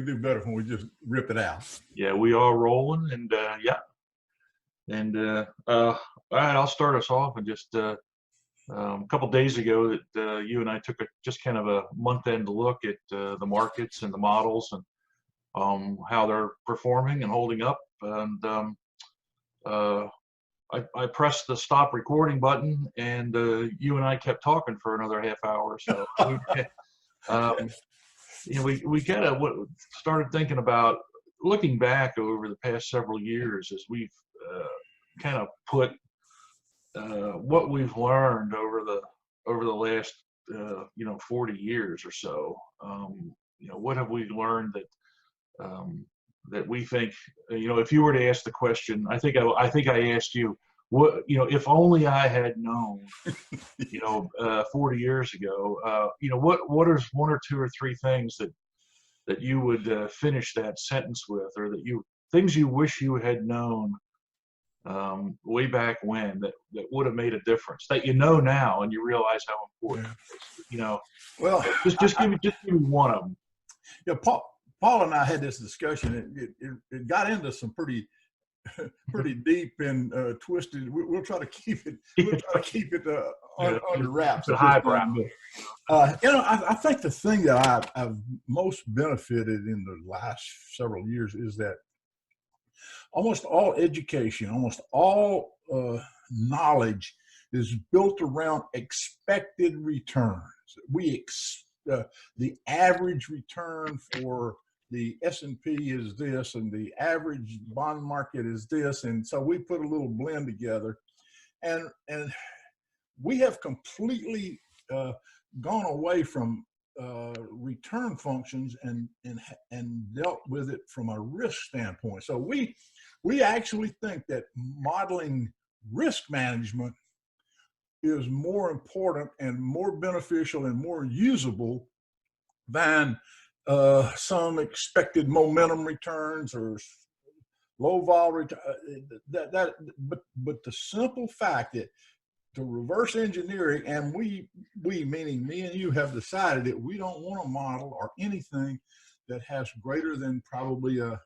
do better when we just rip it out. Yeah, we are rolling, and yeah. And all right, I'll start us off. And just a couple days ago, that you and I took just kind of a month-end look at the markets and the models and how they're performing and holding up. And I pressed the stop recording button, and you and I kept talking for another half hour. So we kind of started thinking about looking back over the past several years as we've kind of put what we've learned over the last 40 years or so. What have we learned that we think, if you were to ask the question, I think I asked you, what, if only I had known 40 years ago, what is one or two or three things that you would finish that sentence with, or things you wish you had known way back when that would have made a difference, that now and you realize how important it is. Well, just give me one of them. Yeah, Paul and I had this discussion. It got into some pretty deep and twisted. We'll try to keep it. We'll try to keep it under wraps. Highbrow. I think the thing that I've most benefited in the last several years is that almost all education, almost all knowledge is built around expected returns. The average return for the S&P is this, and the average bond market is this, and so we put a little blend together, and we have completely gone away from return functions and dealt with it from a risk standpoint. So we actually think that modeling risk management is more important and more beneficial and more usable than some expected momentum returns or low vol return. But the simple fact that the reverse engineering, and we meaning me and you, have decided that we don't want to model or anything that has greater than probably a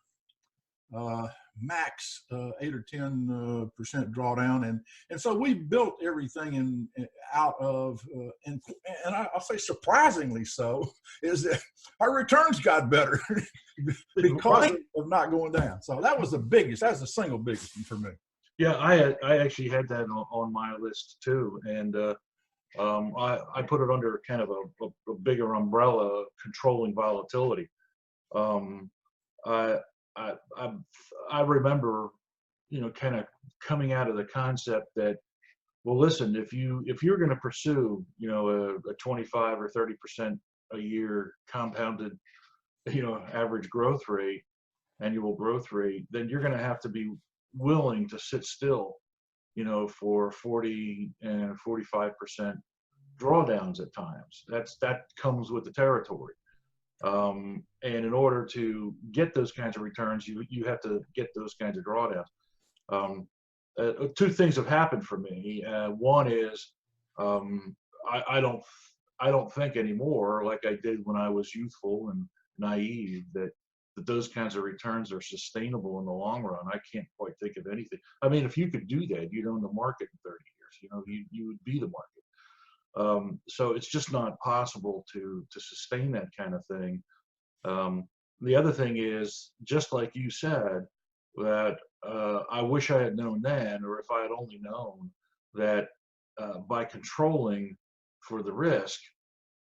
max 8 or 10% drawdown, and so we built everything out of and I'll say surprisingly so, is that our returns got better because of not going down. So that's the single biggest one for me. Yeah, I actually had that on my list too, and I put it under kind of a bigger umbrella, controlling volatility. I remember, kind of coming out of the concept that, well, listen, if you're going to pursue, a 25 or 30% a year compounded, average growth rate, annual growth rate, then you're going to have to be willing to sit still, for 40 and 45% drawdowns at times. That comes with the territory. And in order to get those kinds of returns, you have to get those kinds of drawdowns. Two things have happened for me. One is I don't think anymore, like I did when I was youthful and naive, that those kinds of returns are sustainable in the long run. I can't quite think of anything. I mean, if you could do that, you'd own the market in 30 years. You would be the market. So it's just not possible to sustain that kind of thing. The other thing is, just like you said, that I wish I had known then, or if I had only known that by controlling for the risk,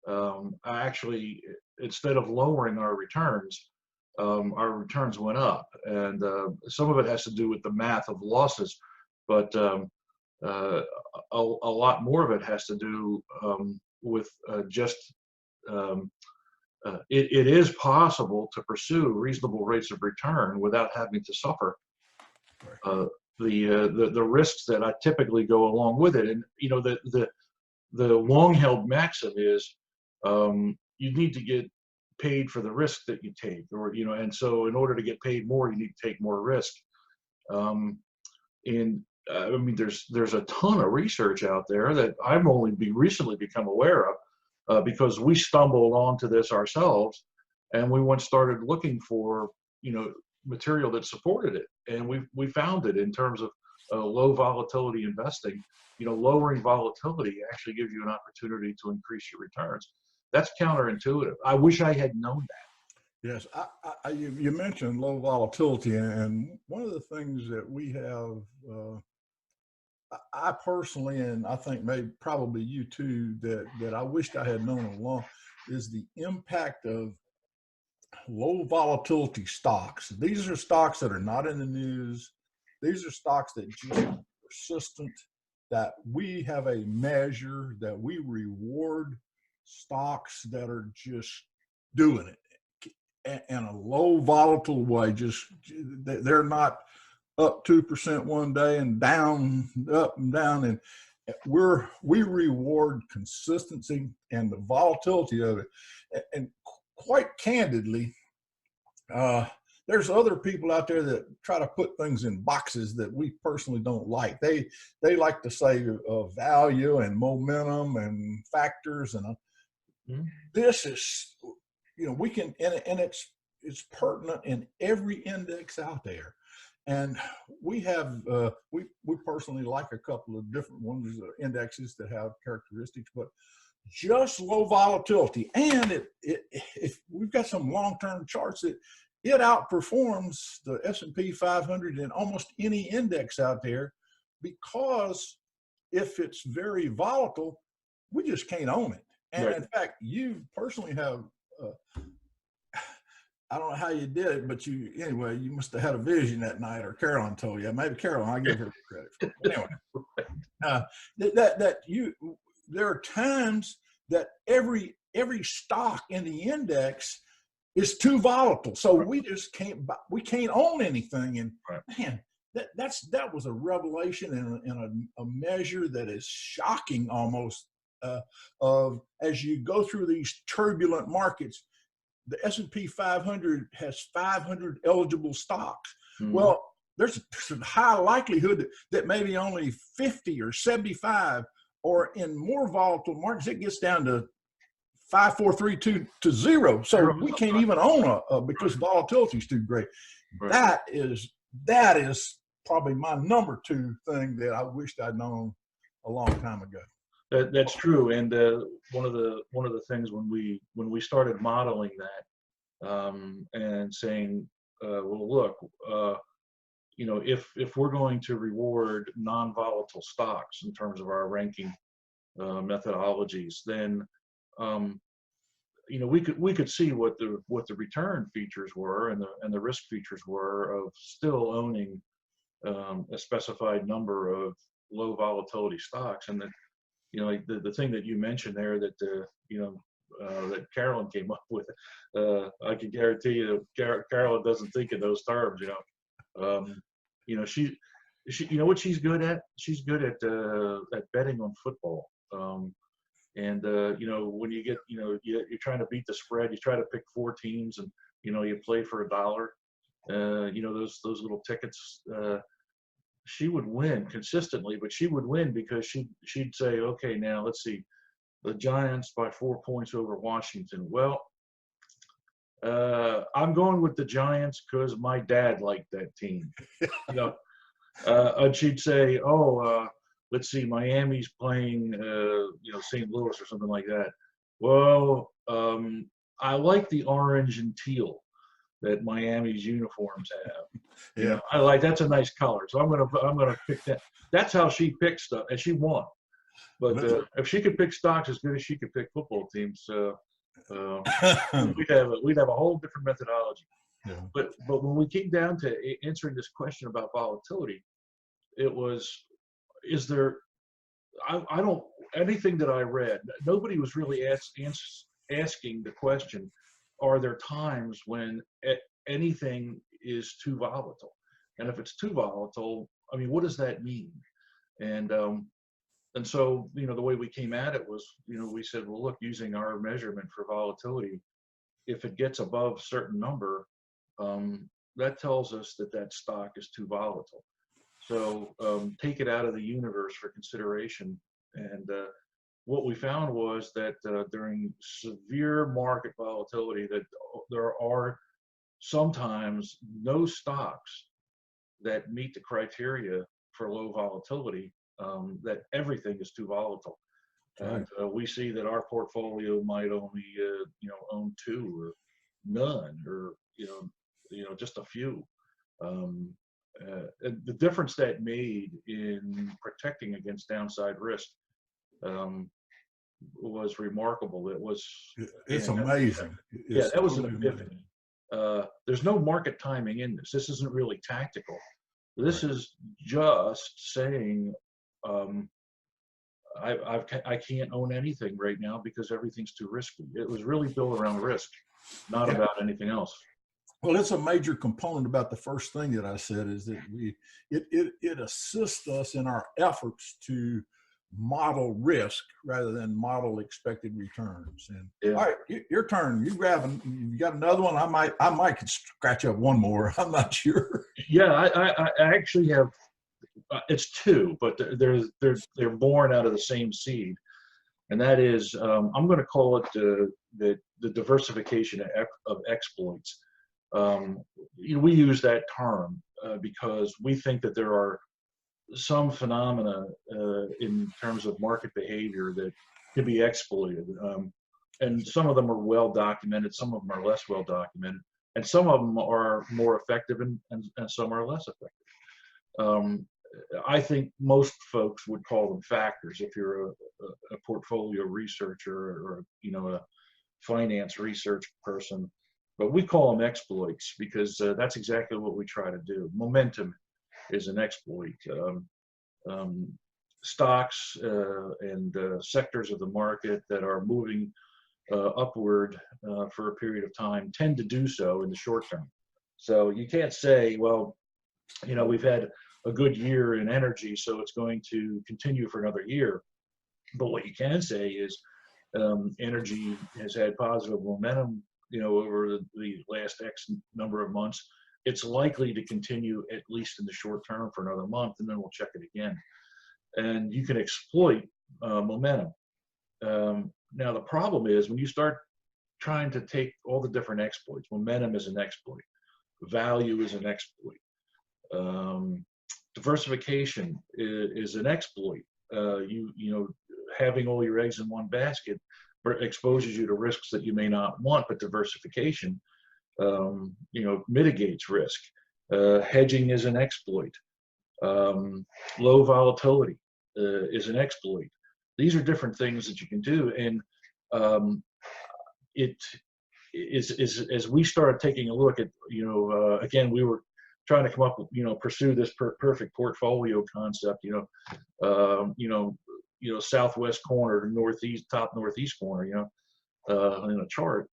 I actually, instead of lowering our returns went up. And some of it has to do with the math of losses, but a lot more of it has to do with just it is possible to pursue reasonable rates of return without having to suffer the risks that I typically go along with it. And the long-held maxim is you need to get paid for the risk that you take, or and so in order to get paid more, you need to take more risk. And I mean, there's a ton of research out there that I've only recently become aware of because we stumbled onto this ourselves. and we once started looking for, material that supported it, and we found it in terms of low volatility investing. Lowering volatility actually gives you an opportunity to increase your returns. That's counterintuitive. I wish I had known that. Yes, you mentioned low volatility, and one of the things that we have, I personally, and I think maybe probably you too, that I wished I had known along, is the impact of low volatility stocks. These are stocks that are not in the news. These are stocks that just are persistent, that we have a measure that we reward stocks that are just doing it in a low volatile way. Just they're not up 2% one day and down, up and down. And we reward consistency and the volatility of it. And quite candidly, there's other people out there that try to put things in boxes that we personally don't like. They like to say value and momentum and factors, and this is, we can, and it's pertinent in every index out there. And we have, we personally like a couple of different ones, indexes that have characteristics, but just low volatility. And if we've got some long-term charts, it outperforms the S&P 500 in almost any index out there, because if it's very volatile, we just can't own it. And Right. in fact, you personally have, I don't know how you did it, but anyway, you must have had a vision that night, or Carolyn told you. Maybe Carolyn, I give her credit for it. Anyway, there are times that every stock in the index is too volatile, so we just can't own anything. And right. Man, that was a revelation and a measure that is shocking almost. Of as you go through these turbulent markets, the S&P 500 has 500 eligible stocks. Mm-hmm. Well, there's a high likelihood that maybe only 50 or 75, or in more volatile markets, it gets down to 5, 4, 3, 2 to 0. So we can't even own because volatility is too great. Right. That is probably my number 2 thing that I wished I'd known a long time ago. That's true, and one of the things when we started modeling that, and saying, well, look, if we're going to reward non-volatile stocks in terms of our ranking methodologies, then we could see what the return features were and the risk features were of still owning a specified number of low volatility stocks, and that. The thing that you mentioned there that that Carolyn came up with, I can guarantee you that Carolyn doesn't think in those terms. She what she's good at? She's good at betting on football. And when you get you're trying to beat the spread, you try to pick 4 teams, and you play for $1. Those little tickets. She would win consistently, but she would win because she'd say, okay, now let's see, the Giants by 4 points over Washington. Well, I'm going with the Giants because my dad liked that team. And she'd say, let's see, Miami's playing, St. Louis or something like that. Well, I like the orange and teal that Miami's uniforms have. Yeah, I like, that's a nice color, so I'm gonna pick that. That's how she picked stuff, and she won. But if she could pick stocks as good as she could pick football teams, we'd have a whole different methodology. Yeah. But when we came down to answering this question about volatility, it was, is there? I don't, anything that I read, nobody was really asking the question, are there times when anything is too volatile? And if it's too volatile, I mean, what does that mean? And so, the way we came at it was, we said, well, look, using our measurement for volatility, if it gets above a certain number, that tells us that stock is too volatile. So take it out of the universe for consideration. And what we found was that during severe market volatility, that there are sometimes no stocks that meet the criteria for low volatility, that everything is too volatile. Right. And we see that our portfolio might only, own two or none, or just a few. And the difference that made in protecting against downside risk was remarkable. It was, It's again, amazing. yeah, It's that was an totally amazing. epiphany. There's no market timing in this. This isn't really tactical. This is just saying, I can't own anything right now because everything's too risky. It was really built around risk, not Yeah. about anything else. Well, it's a major component about the first thing that I said, is that it assists us in our efforts to model risk rather than model expected returns. And Yeah. all right, your turn. You got another one? I might could scratch up one more. I'm not sure. Yeah, I actually have. It's two, but they're born out of the same seed, and that is, I'm going to call it the diversification of exploits. We use that term because we think that there are some phenomena in terms of market behavior that can be exploited, and some of them are well documented, some of them are less well documented, and some of them are more effective, and some are less effective. I think most folks would call them factors if you're a portfolio researcher, or a finance research person, but we call them exploits because that's exactly what we try to do. Momentum is an exploit. Stocks and sectors of the market that are moving upward for a period of time tend to do so in the short term. So you can't say, well, we've had a good year in energy, so it's going to continue for another year. But what you can say is energy has had positive momentum, over the last X number of months. It's likely to continue at least in the short term for another month, and then we'll check it again. And you can exploit momentum. Now, the problem is when you start trying to take all the different exploits. Momentum is an exploit. Value is an exploit. Diversification is an exploit. Having all your eggs in one basket exposes you to risks that you may not want, but diversification, mitigates risk. Hedging is an exploit. Low volatility is an exploit. These are different things that you can do, and it is as we started taking a look at, again, we were trying to come up with, pursue this perfect portfolio concept, southwest corner, top northeast corner, in a chart.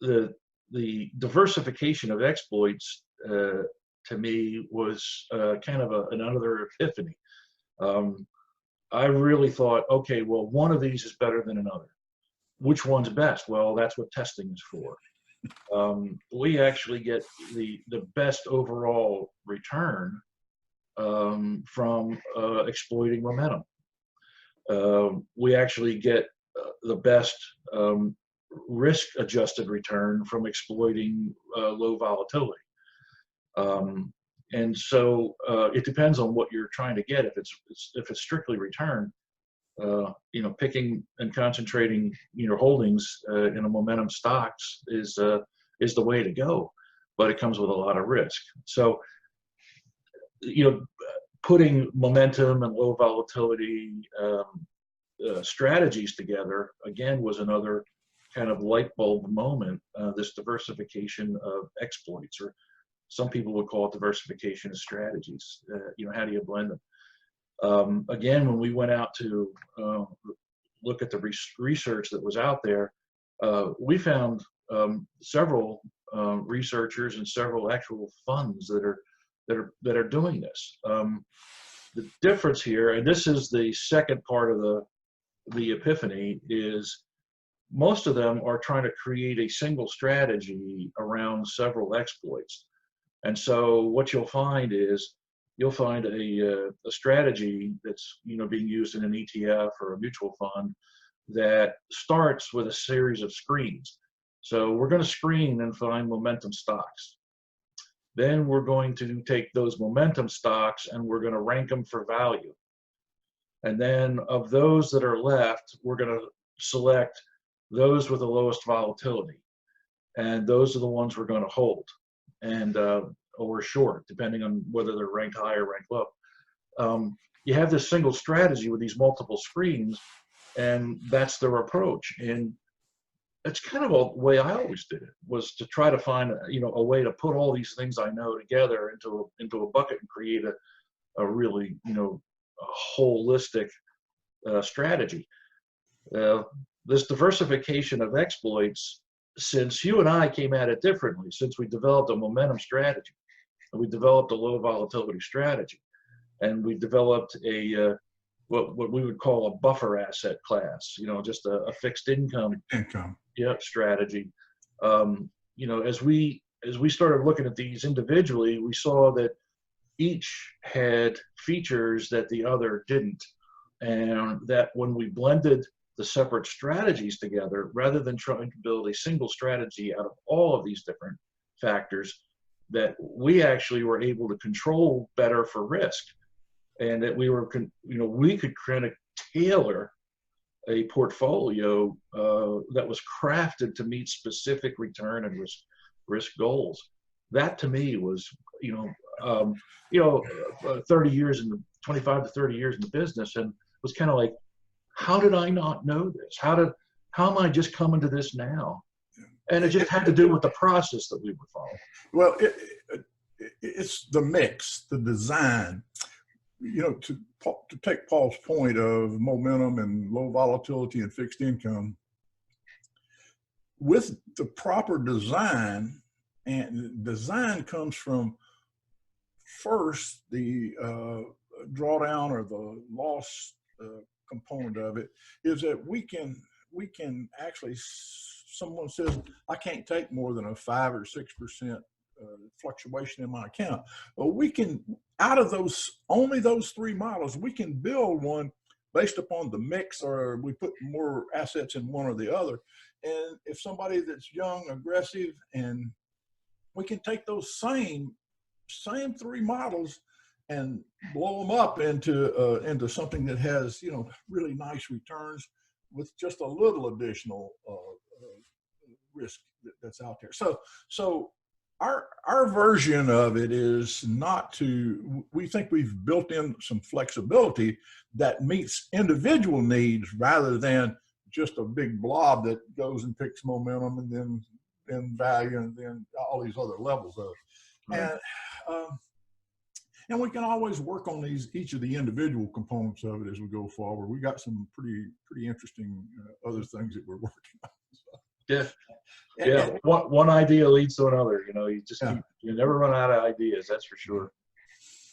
The diversification of exploits to me was kind of another epiphany. I really thought, okay, well, one of these is better than another. Which one's best? Well, that's what testing is for. We actually get the best overall return from exploiting momentum. We actually get the best risk-adjusted return from exploiting low volatility. And so it depends on what you're trying to get. If it's strictly return, picking and concentrating your holdings in a momentum stocks is the way to go, but it comes with a lot of risk. So, putting momentum and low volatility strategies together, again, was another kind of light bulb moment, this diversification of exploits, or some people would call it diversification of strategies. How do you blend them? Again, when we went out to look at the research that was out there, we found several researchers and several actual funds that are doing this. The difference here, and this is the second part of the epiphany, is most of them are trying to create a single strategy around several exploits. And so what you'll find is you'll find a strategy that's, being used in an ETF or a mutual fund that starts with a series of screens. So we're going to screen and find momentum stocks. Then we're going to take those momentum stocks and we're going to rank them for value. And then of those that are left, we're going to select those with the lowest volatility. And those are the ones we're going to hold and or short, depending on whether they're ranked high or ranked low. You have this single strategy with these multiple screens, and that's their approach. And that's kind of a way I always did it, was to try to find a way to put all these things I know together into a bucket and create a really a holistic strategy. This diversification of exploits, since you and I came at it differently, since we developed a momentum strategy, and we developed a low volatility strategy, and we developed a what we would call a buffer asset class, just a fixed income strategy. As we started looking at these individually, we saw that each had features that the other didn't, and that when we blended the separate strategies together, rather than trying to build a single strategy out of all of these different factors, that we actually were able to control better for risk, and that we could kind of tailor a portfolio that was crafted to meet specific return and risk goals. That to me was 30 years in the 25 to 30 years in the business, and was kind of like, how did I not know this? How am I just coming to this now? And it just had to do with the process that we were following. Well, it's the mix, the design. To take Paul's point of momentum and low volatility and fixed income, with the proper design, and design comes from first the drawdown or the loss component of it, is that we can actually, someone says, I can't take more than a 5 or 6% fluctuation in my account. Well, we can, out of only those three models, we can build one based upon the mix, or we put more assets in one or the other. And if somebody that's young, aggressive, and we can take those same three models and blow them up into something that has really nice returns with just a little additional risk that's out there. So our version of it is not to. We think we've built in some flexibility that meets individual needs rather than just a big blob that goes and picks momentum and then value and then all these other levels of it. Right. And we can always work on each of the individual components of it as we go forward. We got some pretty interesting other things that we're working on. So. Yeah. One idea leads to another. You never run out of ideas. That's for sure.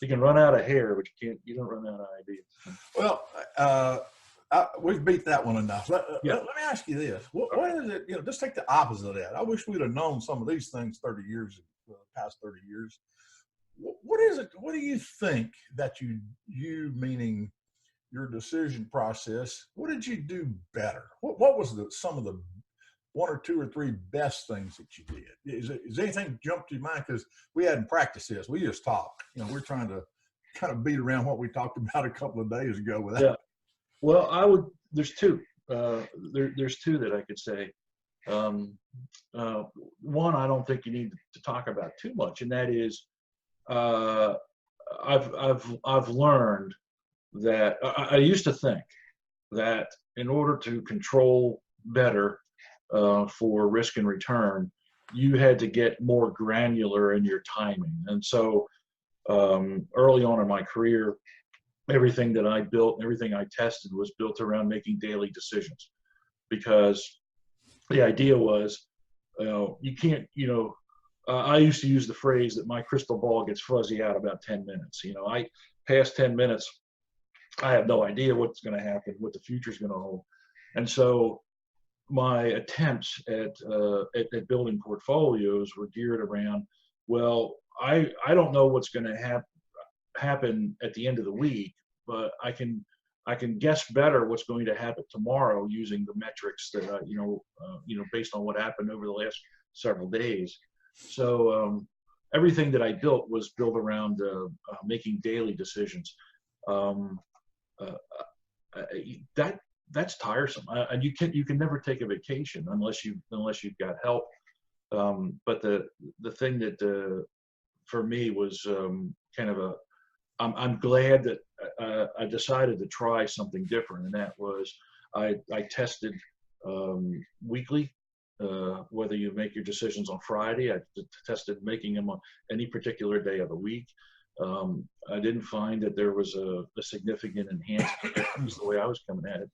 You can run out of hair, but you don't run out of ideas. Well, we've beat that one enough. Let me ask you this: what is it? Just take the opposite of that. I wish we'd have known some of these things 30 years, past 30 years. What is it? What do you think that you meaning your decision process? What did you do better? What was some of the one or two or three best things that you did? Is anything jump to your mind? Because we hadn't practiced this. We just talk. We're trying to kind of beat around what we talked about a couple of days ago with that. Yeah. Well, there's two. There's two that I could say. One, I don't think you need to talk about too much, and that is, I've learned that I used to think that in order to control better for risk and return, you had to get more granular in your timing. And so early on in my career, everything that I built, everything I tested was built around making daily decisions, because the idea was, you can't, I used to use the phrase that my crystal ball gets fuzzy out about 10 minutes. I past 10 minutes, I have no idea what's going to happen, what the future is going to hold. And so my attempts at building portfolios were geared around, well, I don't know what's going to happen. happen at the end of the week, but I can guess better what's going to happen tomorrow using the metrics that based on what happened over the last several days. So everything that I built was built around making daily decisions. Um, uh, that's tiresome, and you can never take a vacation unless you've got help. But the thing that for me was kind of a I'm glad that I decided to try something different, and that was I tested weekly. Whether you make your decisions on Friday, I tested making them on any particular day of the week. I didn't find that there was a significant enhancement difference the way I was coming at it.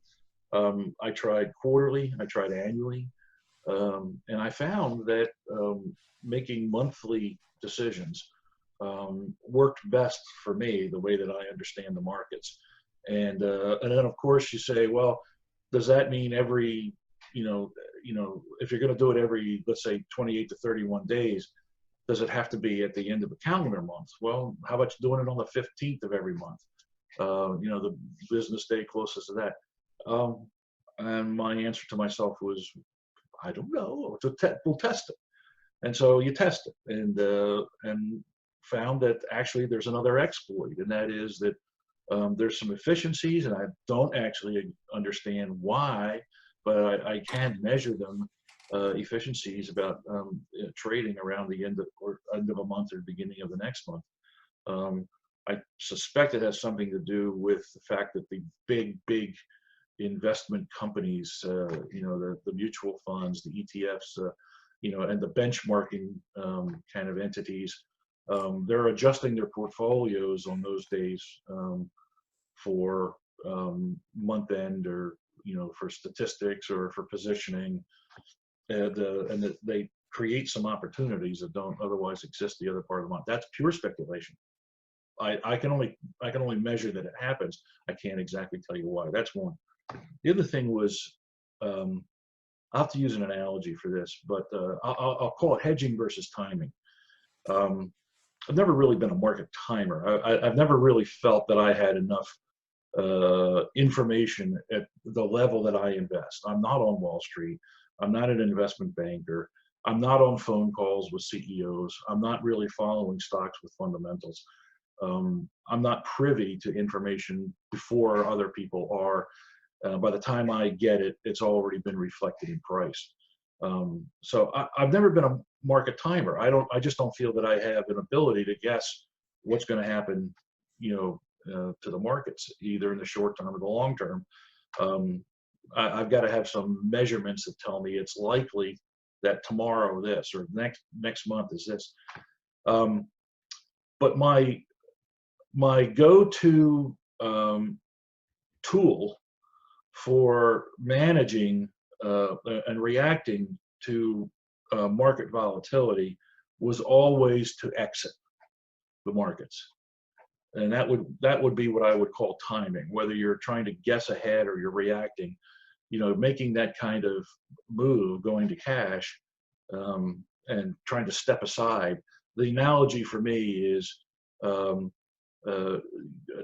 I tried quarterly, I tried annually, and I found that making monthly decisions worked best for me, the way that I understand the markets. And then of course you say, well, does that mean every, if you're going to do it every, let's say 28 to 31 days, does it have to be at the end of a calendar month? Well, how about doing it on the 15th of every month? The business day closest to that. And my answer to myself was, I don't know. We'll test it. And so you test it, and found that actually there's another exploit, and that is that there's some efficiencies, and I don't actually understand why, but I can measure them, efficiencies about trading around the end of a month or beginning of the next month. I suspect it has something to do with the fact that the big investment companies, the mutual funds, the ETFs, and the benchmarking kind of entities, they're adjusting their portfolios on those days for month end, or for statistics or for positioning, and they create some opportunities that don't otherwise exist the other part of the month. That's pure speculation. I can only measure that it happens. I can't exactly tell you why. That's one. The other thing was, I'll have to use an analogy for this, but I'll call it hedging versus timing. I've never really been a market timer. I've never really felt that I had enough information at the level that I invest. I'm not on Wall Street. I'm not an investment banker. I'm not on phone calls with CEOs. I'm not really following stocks with fundamentals. I'm not privy to information before other people are. By the time I get it, it's already been reflected in price. So I've never been a market timer. I just don't feel that I have an ability to guess what's going to happen, to the markets, either in the short term or the long term. I've got to have some measurements that tell me it's likely that tomorrow this, or next month is this. But my go-to tool for managing and reacting to market volatility was always to exit the markets, and that would be what I would call timing. Whether you're trying to guess ahead or you're reacting, making that kind of move, going to cash, and trying to step aside. The analogy for me is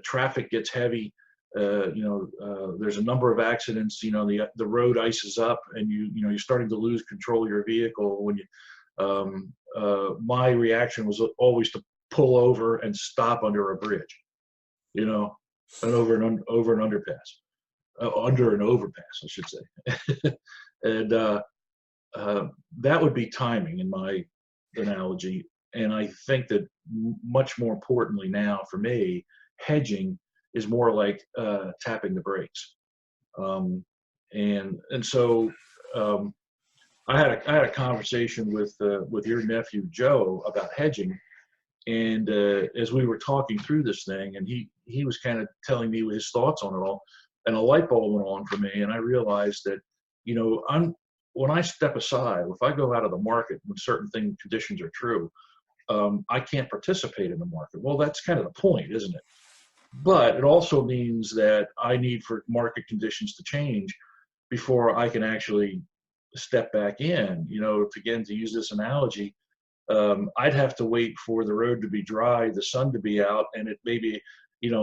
traffic gets heavy. There's a number of accidents. The road ices up, and you're starting to lose control of your vehicle. When my reaction was always to pull over and stop under a bridge, and over an underpass, under an overpass, I should say. And that would be timing in my analogy. And I think that much more importantly now for me, hedging is more like tapping the brakes. And so I had a conversation with your nephew Joe about hedging, and as we were talking through this thing, and he was kind of telling me his thoughts on it all, and a light bulb went on for me, and I realized that when I step aside, if I go out of the market when certain conditions are true, I can't participate in the market. Well, that's kind of the point, isn't it? But it also means that I need for market conditions to change before I can actually step back in. To use this analogy, I'd have to wait for the road to be dry, the sun to be out, and it maybe,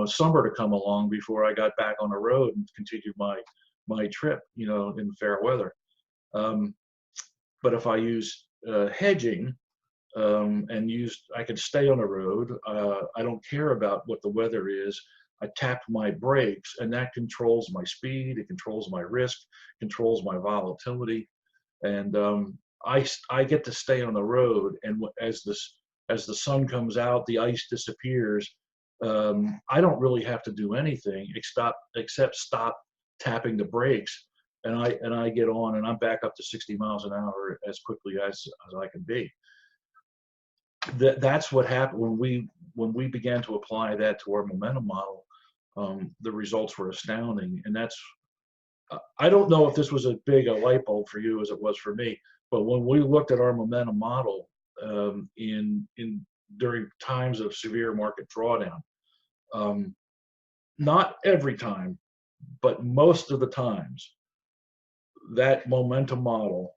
summer to come along before I got back on the road and continued my trip, in fair weather. But if I use hedging, I can stay on the road. I don't care about what the weather is. I tap my brakes, and that controls my speed. It controls my risk, controls my volatility, and I get to stay on the road. And as the sun comes out, the ice disappears. I don't really have to do anything except stop tapping the brakes, and I get on, and I'm back up to 60 miles an hour as quickly as I can be. That's what happened when we began to apply that to our momentum model. The results were astounding, and I don't know if this was as big a light bulb for you as it was for me, but when we looked at our momentum model during times of severe market drawdown, not every time, but most of the times, that momentum model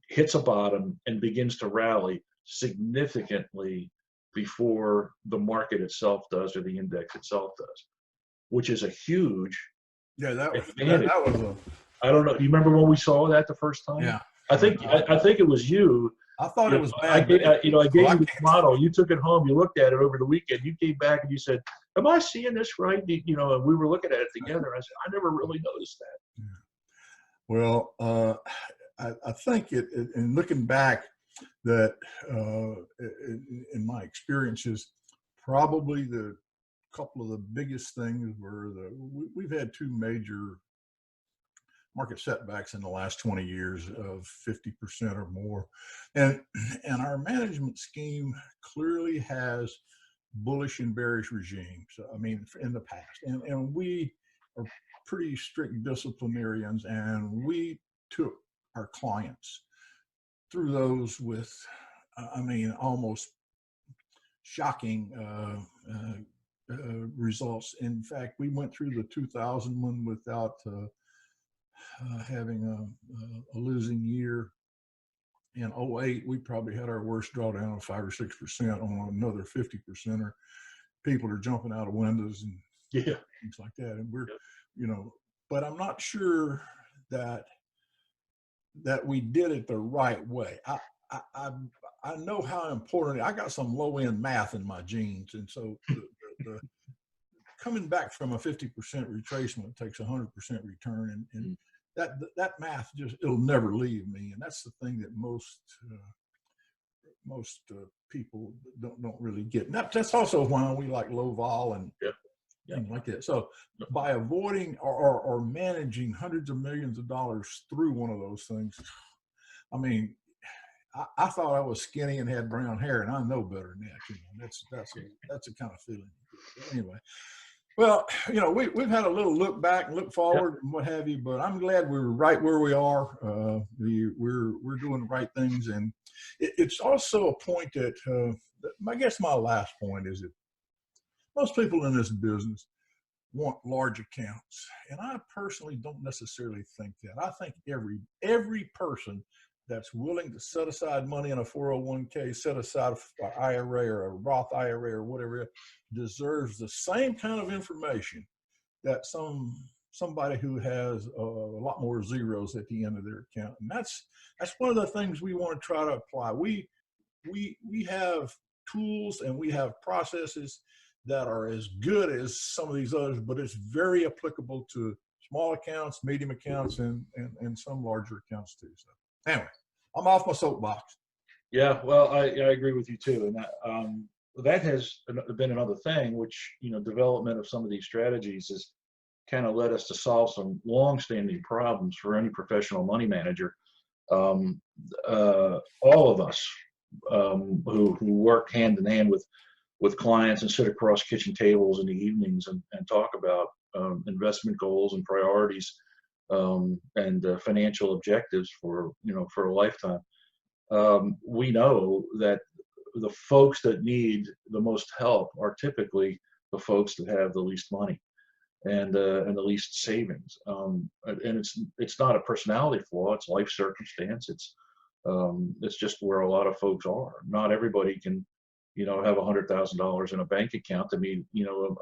hits a bottom and begins to rally significantly before the market itself does or the index itself does, which is a huge advantage. That was a. I don't know. You remember when we saw that the first time? Yeah. I think it was you. I thought it was bad. I gave you this model. You took it home. You looked at it over the weekend. You came back and you said, "Am I seeing this right?" And we were looking at it together. I said, "I never really noticed that." Yeah. Well, I think in looking back, that in my experiences, probably the couple of the biggest things were we've had two major market setbacks in the last 20 years of 50% or more, and our management scheme clearly has bullish and bearish regimes. I mean, in the past, and we are pretty strict disciplinarians, and we took our clients through those with, almost shocking results. In fact, we went through the 2000 one without having a losing year. In 08, we probably had our worst drawdown of 5 or 6% on another 50%. People are jumping out of windows and things like that. And we're, but I'm not sure that we did it the right way. I know how important. I got some low end math in my genes, and so the coming back from a 50% retracement takes 100% return, and that math it'll never leave me, and that's the thing that most people don't really get. And that's also why we like low vol and things like that. So by avoiding or managing hundreds of millions of dollars through one of those things, I thought I was skinny and had brown hair, and I know better than that. That's the kind of feeling. Anyway, well, we've had a little look back and look forward and what have you, but I'm glad we were right where we are. We're doing the right things, and it's also a point that I guess my last point is that most people in this business want large accounts, and I personally don't necessarily think that. I think every person that's willing to set aside money in a 401k, set aside an IRA or a Roth IRA or whatever, deserves the same kind of information that somebody who has a lot more zeros at the end of their account. And that's one of the things we want to try to apply. We have tools and we have processes that are as good as some of these others, but it's very applicable to small accounts, medium accounts, and some larger accounts too. So anyway, I'm off my soapbox. Yeah, well, I agree with you too, and that has been another thing, which development of some of these strategies has kind of led us to solve some long-standing problems for any professional money manager. All of us who work hand in hand with clients and sit across kitchen tables in the evenings and talk about investment goals and priorities and financial objectives for a lifetime. We know that the folks that need the most help are typically the folks that have the least money and the least savings. And it's not a personality flaw; it's life circumstance. It's just where a lot of folks are. Not everybody can, have $100,000 in a bank account to meet,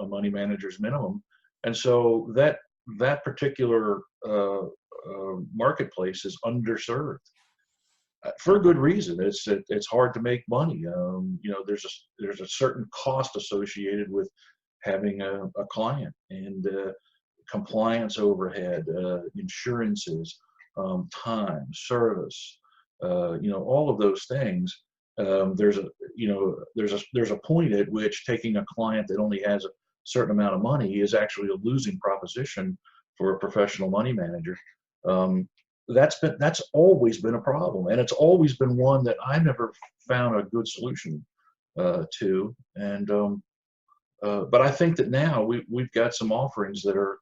a money manager's minimum. And so that particular marketplace is underserved for good reason. It's hard to make money. There's a certain cost associated with having a client, and compliance overhead, insurances, time, service, all of those things. There's a point at which taking a client that only has a certain amount of money is actually a losing proposition for a professional money manager. That's always been a problem, and it's always been one that I never found a good solution to. And but I think that now we've got some offerings that are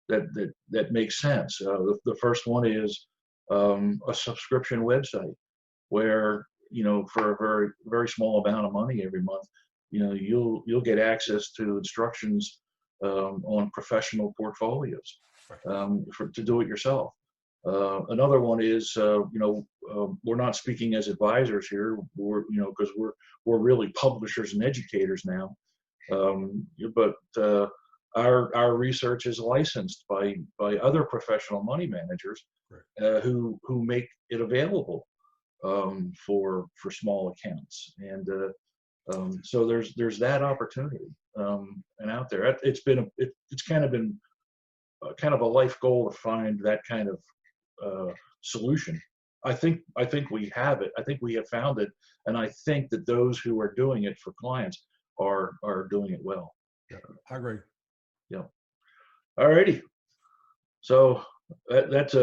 that make sense. The first one is a subscription website where, for a very, very small amount of money every month, you'll get access to instructions on professional portfolios to do it yourself. Another one is, we're not speaking as advisors here, because we're really publishers and educators now. But our research is licensed by other professional money managers who make it available for small accounts. And so there's that opportunity and out there. It's kind of been kind of a life goal to find that kind of solution. I think we have it. I think we have found it, and I think that those who are doing it for clients are doing it well. Yeah, I agree. Yeah. All righty. So that's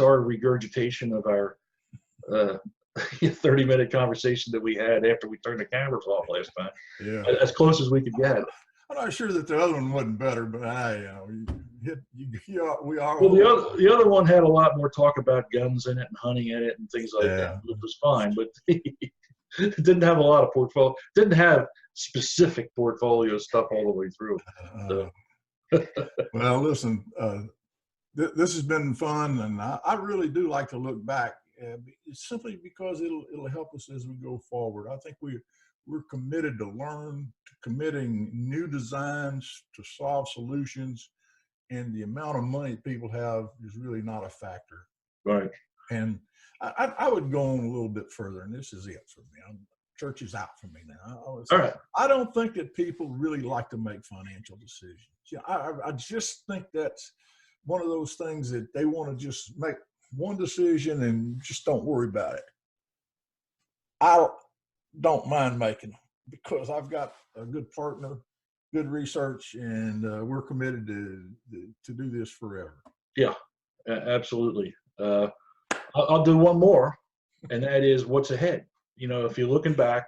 our regurgitation of our 30-minute conversation that we had after we turned the cameras off last time. Yeah. As close as we could get. I'm not sure that the other one wasn't better, but we are. Well, the other one had a lot more talk about guns in it and hunting in it and things like that, which was fine, but it didn't have a lot of portfolio. Didn't have specific portfolio stuff all the way through. So. Well, listen, this has been fun, and I really do like to look back, simply because it'll help us as we go forward. I think we're committed to learn, to committing new designs to solve solutions, and the amount of money people have is really not a factor. Right. And I would go on a little bit further, and this is it for me. Church is out for me now. All right. I don't think that people really like to make financial decisions. I just think that's one of those things that they want to just make one decision and just don't worry about it. I don't mind making them because I've got a good partner, good research, and we're committed to do this forever. Yeah, absolutely. I'll do one more, and that is what's ahead. If you're looking back,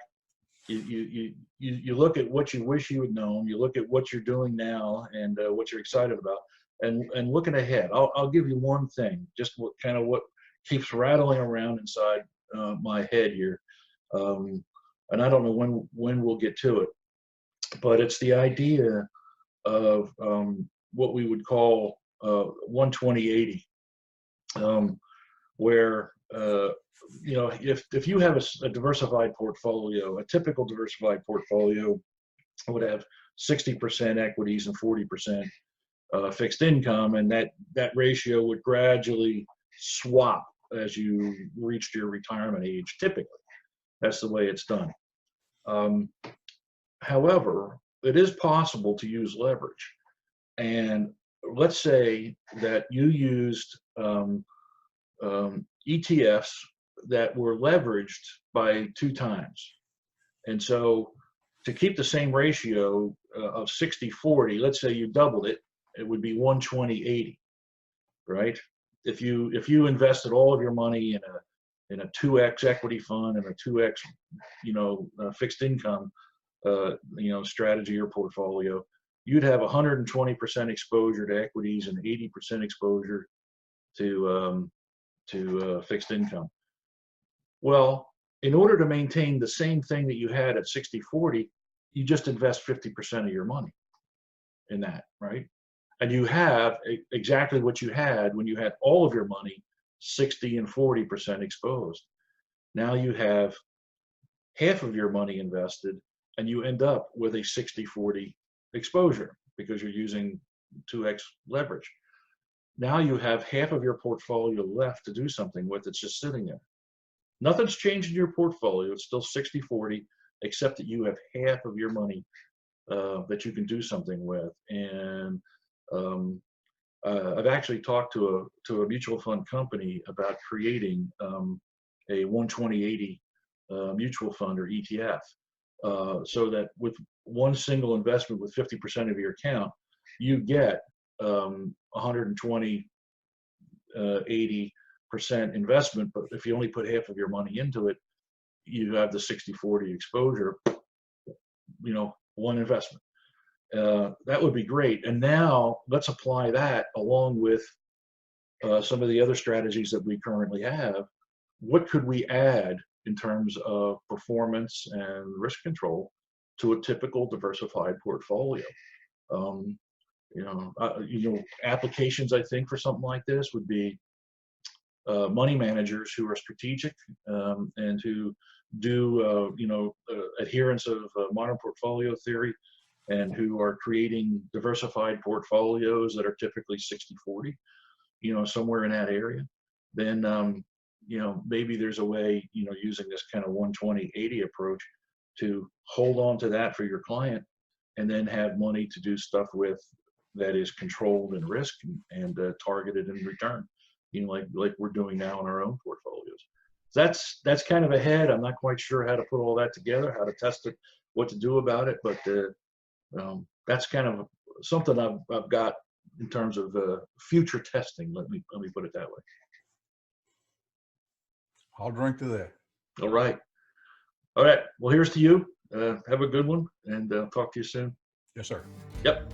you look at what you wish you had known, you look at what you're doing now and what you're excited about, and looking ahead. I'll give you one thing, just what keeps rattling around inside my head here, and I don't know when we'll get to it, but it's the idea of what we would call 120/80, where if you have a diversified portfolio, a typical diversified portfolio would have 60% equities and 40% fixed income, and that ratio would gradually swap as you reached your retirement age. Typically, that's the way it's done. However, it is possible to use leverage, and let's say that you used ETFs that were leveraged by 2 times. And so to keep the same ratio of 60/40, let's say you doubled it, it would be 120/80, right? If you invested all of your money in a 2x equity fund and a 2x, fixed income, strategy or portfolio, you'd have 120% exposure to equities and 80% exposure to fixed income. Well, in order to maintain the same thing that you had at 60/40, you just invest 50% of your money in that, right? And you have exactly what you had when you had all of your money 60 and 40% exposed. Now you have half of your money invested, and you end up with a 60-40 exposure because you're using 2x leverage. Now you have half of your portfolio left to do something with. It's just sitting there. Nothing's changed in your portfolio. It's still 60-40, except that you have half of your money that you can do something with. And I've actually talked to a mutual fund company about creating a 120/80 mutual fund or ETF, so that with one single investment with 50% of your account, you get 120/80% investment. But if you only put half of your money into it, you have the 60-40 exposure, one investment. That would be great. And now let's apply that along with some of the other strategies that we currently have. What could we add in terms of performance and risk control to a typical diversified portfolio? Applications, I think, for something like this would be money managers who are strategic and who do adherence of modern portfolio theory, and who are creating diversified portfolios that are typically 60-40, somewhere in that area. Then maybe there's a way, using this kind of 120/80 approach, to hold on to that for your client, and then have money to do stuff with that is controlled in risk and targeted in return, like we're doing now in our own portfolios. That's kind of ahead. I'm not quite sure how to put all that together, how to test it, what to do about it, but that's kind of something I've got in terms of future testing. Let me put it that way. I'll drink to that. All right. Well, here's to you. Have a good one, and talk to you soon. Yes, sir. Yep.